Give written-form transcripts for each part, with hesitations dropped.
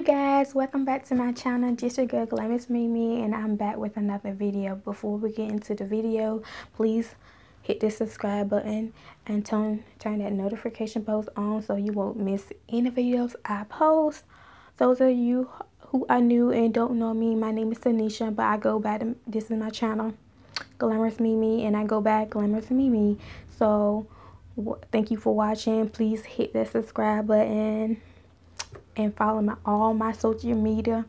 guys, welcome back to my channel. Just your girl Glamorous Mimi, and I'm back with another video. Before we get into the video, please hit the subscribe button and turn that notification post on so you won't miss any videos I post. Those of you who are new and don't know me, my name is Taneshia, but I go by this is my channel, Glamorous Mimi, and I go back Glamorous Mimi. So thank you for watching. Please hit the subscribe button and follow all my social media,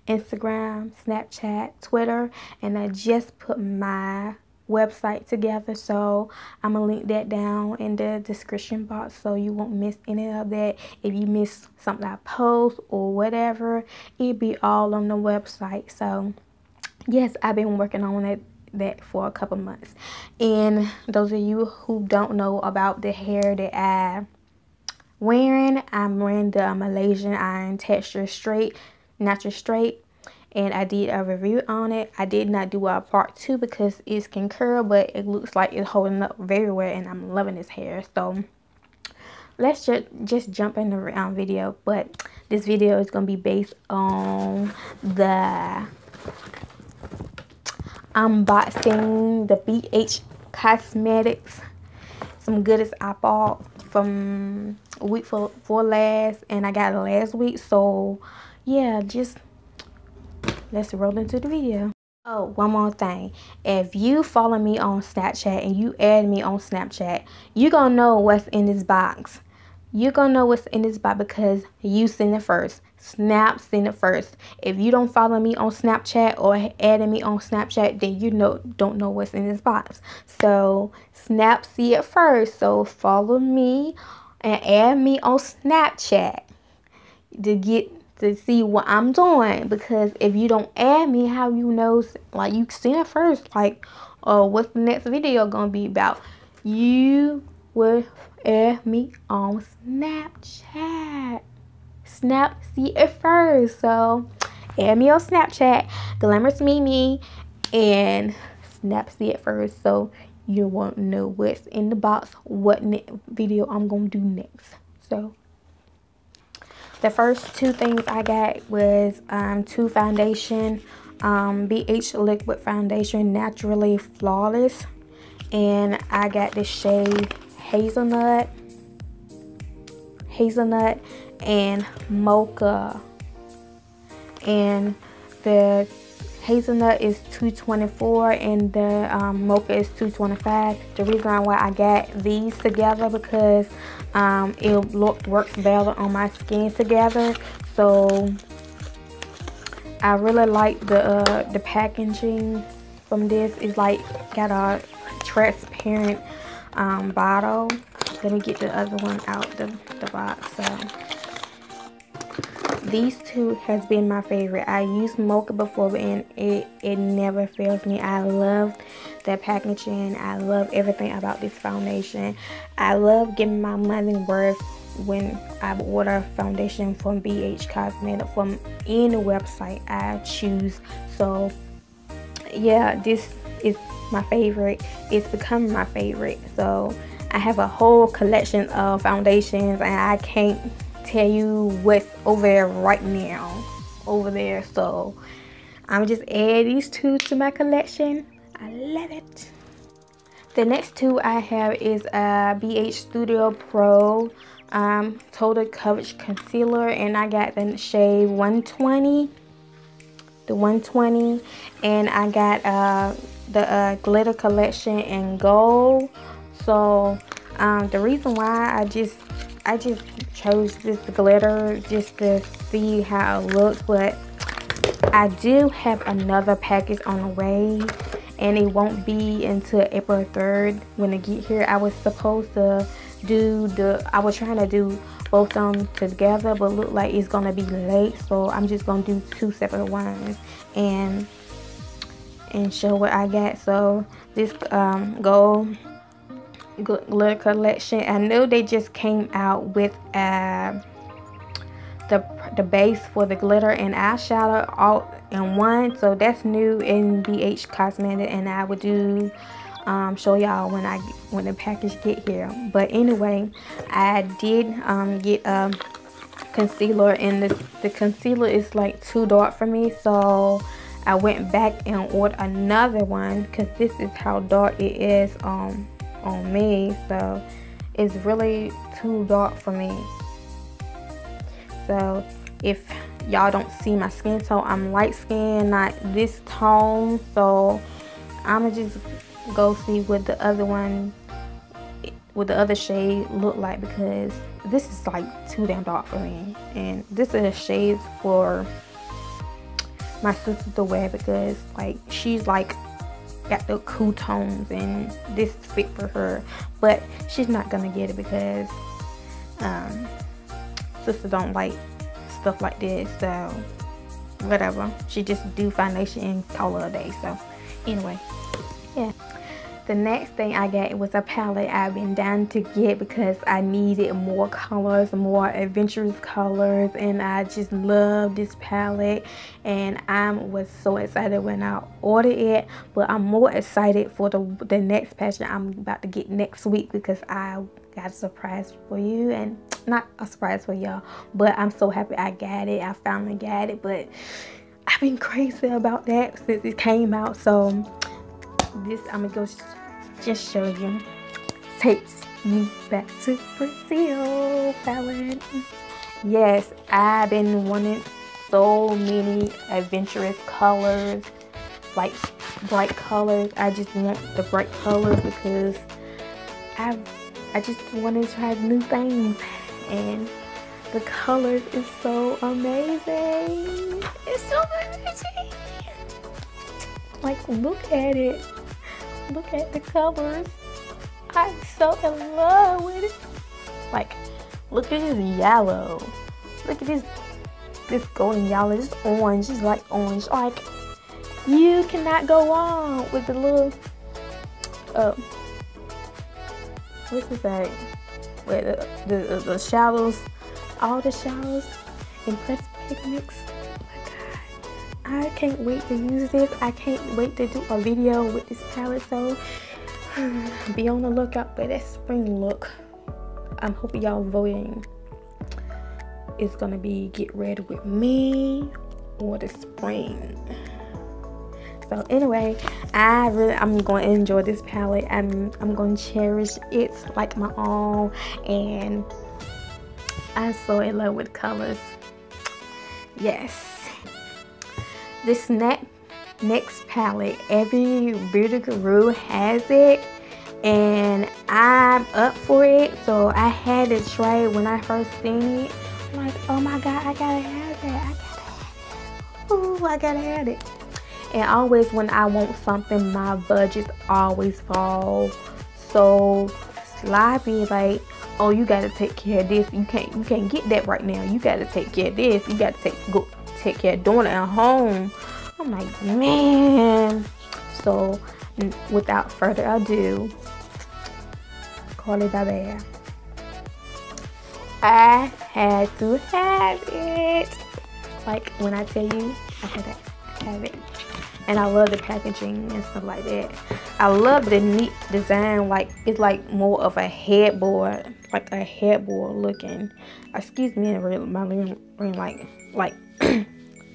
Instagram, Snapchat, Twitter, and I just put my website together, so I'm gonna link that down in the description box so you won't miss any of that. If you miss something I post or whatever, it'll be all on the website. So yes, I've been working on that for a couple months. And those of you who don't know about the hair that I'm wearing the Malaysian iron texture straight, natural straight, and I did a review on it. I did not do a part 2 because it can curl, but it looks like it's holding up very well, and I'm loving this hair. So let's just jump in the video. But this video is going to be based on the unboxing the BH Cosmetics, some goodies I bought from a week for last, and I got it last week. So yeah, just let's roll into the video. Oh, one more thing. If you follow me on Snapchat and you add me on Snapchat, you're gonna know what's in this box. You're gonna know what's in this box because you seen it first. Snap seen it first. If you don't follow me on Snapchat or adding me on Snapchat, then you don't know what's in this box. So Snap see it first. So follow me and add me on Snapchat to see what I'm doing, because if you don't add me, how you know, like, you seen it first, like, what's the next video gonna be about? You will add me on Snapchat. Snap see it first. So add me on Snapchat, Glamorous Mimi, and Snap see it first, so you won't know what's in the box, what video I'm gonna do next. So the first two things I got was two foundation, BH liquid foundation, naturally flawless, and I got the shade hazelnut and mocha, and the hazelnut is $2.24 and the mocha is $2.25. The reason why I got these together because it works better on my skin together. So I really like the packaging from this. It's like got a transparent bottle. Let me get the other one out the box. So these two has been my favorite. I used mocha before and it never fails me. I love the packaging. I love everything about this foundation. I love getting my money worth when I order foundation from BH Cosmetics from any website I choose. So yeah, this is my favorite. It's become my favorite. So I have a whole collection of foundations, and I can't tell you what's over there right now over there. So I'm just add these two to my collection. I love it. The next two I have is a BH Studio Pro Total Coverage Concealer, and I got the shade 120, and I got the glitter collection in gold. So the reason why I just chose this glitter just to see how it looks, but I do have another package on the way, and it won't be until April 3rd when I get here. I was supposed to do I was trying to do both of them together, but look like it's gonna be late, so I'm just gonna do two separate ones and show what I got. So this gold glitter collection, I know they just came out with the base for the glitter and eyeshadow all in one, so that's new in BH Cosmetics, and I would do show y'all when the package get here. But anyway, I did get concealer, and the concealer is like too dark for me, so I went back and ordered another one because this is how dark it is on me. So it's really too dark for me. So if y'all don't see my skin tone, I'm light skin, not this tone. So I'ma just go see what the other one, what the other shade look like, because this is like too damn dark for me. And this is a shade for my sister to wear, because like she's like got the cool tones and this fit for her, but she's not gonna get it because sister don't like stuff like this. So whatever, she just do foundation and call it a day. So anyway, yeah. The next thing I got was a palette I've been dying to get because I needed more colors, more adventurous colors, and I just love this palette. And I was so excited when I ordered it, but I'm more excited for the next pageant I'm about to get next week, because I got a surprise for you, and not a surprise for y'all, but I'm so happy I got it. I finally got it, but I've been crazy about that since it came out. So this, I'm gonna go just show you. Takes me back to Brazil palette. Yes, I've been wanting so many adventurous colors, like bright colors. I just want the bright colors because I just want to try new things, and the colors is so amazing. It's so amazing. Like, look at it. Look at the colors. I'm so in love with it. Like, look at this yellow. Look at this golden yellow. This orange. This like orange. Like, you cannot go wrong with the little what's this like? With the shadows, all the shadows and pressed pigments. I can't wait to use this. I can't wait to do a video with this palette. So be on the lookout for that spring look. I'm hoping y'all voting is gonna be get ready with me or the spring. So anyway, I'm going to enjoy this palette. I'm going to cherish it like my own, and I'm so in love with colors. Yes. This next palette, every beauty guru has it, and I'm up for it. So I had to try it when I first seen it. I'm like, oh my god, I gotta have that. Ooh, I gotta have it. And always when I want something, my budget always fall. So sloppy, like, oh, you gotta take care of this. You can't get that right now. You gotta take care of this. You gotta take care of doing it at home. I'm like, man. So without further ado, call it a bear. I had to have it. Like, when I tell you, I had to have it. And I love the packaging and stuff like that. I love the neat design. Like, it's like more of a headboard, like a headboard looking. Excuse me, my living room, like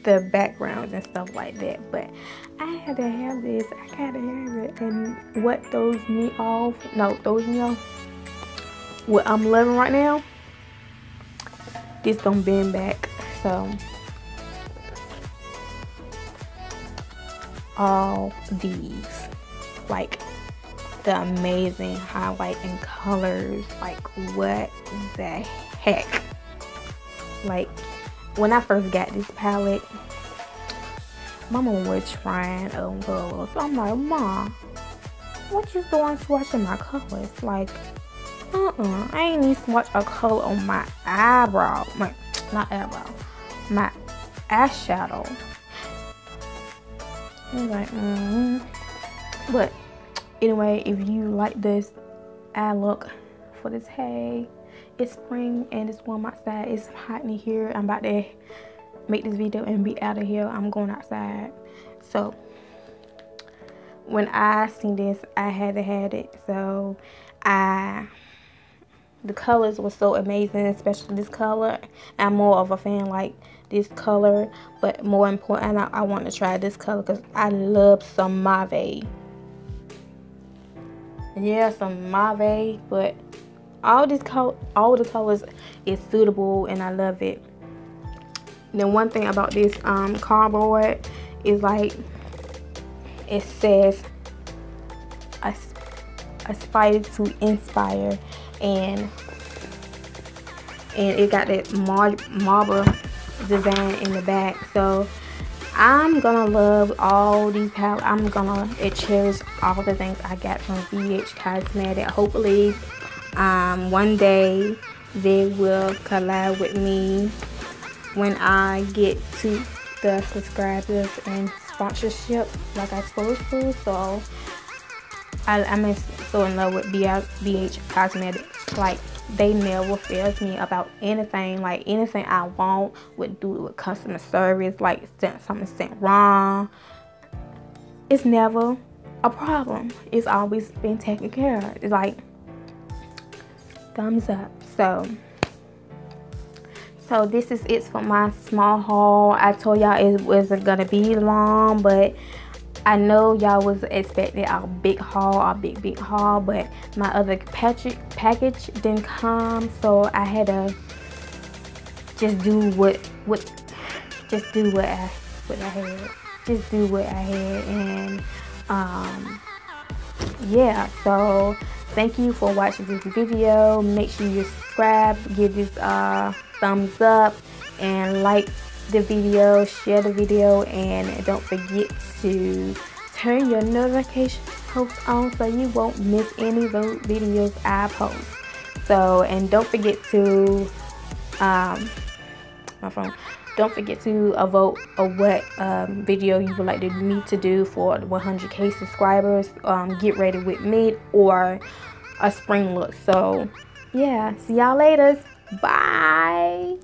the backgrounds and stuff like that. But I had to have this. I gotta have it. And what throws me off? What I'm loving right now, this gonna bend back. So all these, like the amazing highlight and colors, like what the heck. Like, when I first got this palette, my mom was trying on colors. So I'm like, Mom, what you doing swatching my colors? Like, I ain't need to swatch a color on my eyebrow. Not eyebrow, my eyeshadow. I was like, But anyway, if you like this eye look for this hay, it's spring and it's warm outside. It's hot in here. I'm about to make this video and be out of here. I'm going outside. So when I seen this, I had to have it. So I the colors were so amazing, especially this color. I'm more of a fan like this color, but more important, I want to try this color because I love some mauve. Yeah, some mauve, but all the colors is suitable and I love it. The one thing about this cardboard is like it says aspire to inspire, and it got that marble design in the back. So I'm gonna love all these palettes. I'm gonna cherish all the things I got from VH Cosmetics. Hopefully one day they will collab with me when I get to the subscribers and sponsorship like I supposed to. So I'm so in love with VH Cosmetics. Like, they never fails me about anything. Like, anything I want would do with customer service. Like, something sent wrong, it's never a problem. It's always been taken care of. It's like thumbs up. So this is it for my small haul. I told y'all it wasn't gonna be long, but I know y'all was expecting a big haul, big haul, but my other package didn't come, so I had to just do what I had, and yeah. So thank you for watching this video. Make sure you subscribe, give this thumbs up, and like the video, share the video, and don't forget to turn your notification post on so you won't miss any of those videos I post. So, and don't forget to don't forget to vote on what video you would like me to do for 100K subscribers. Get ready with me or a spring look. So yeah, see y'all later. Bye.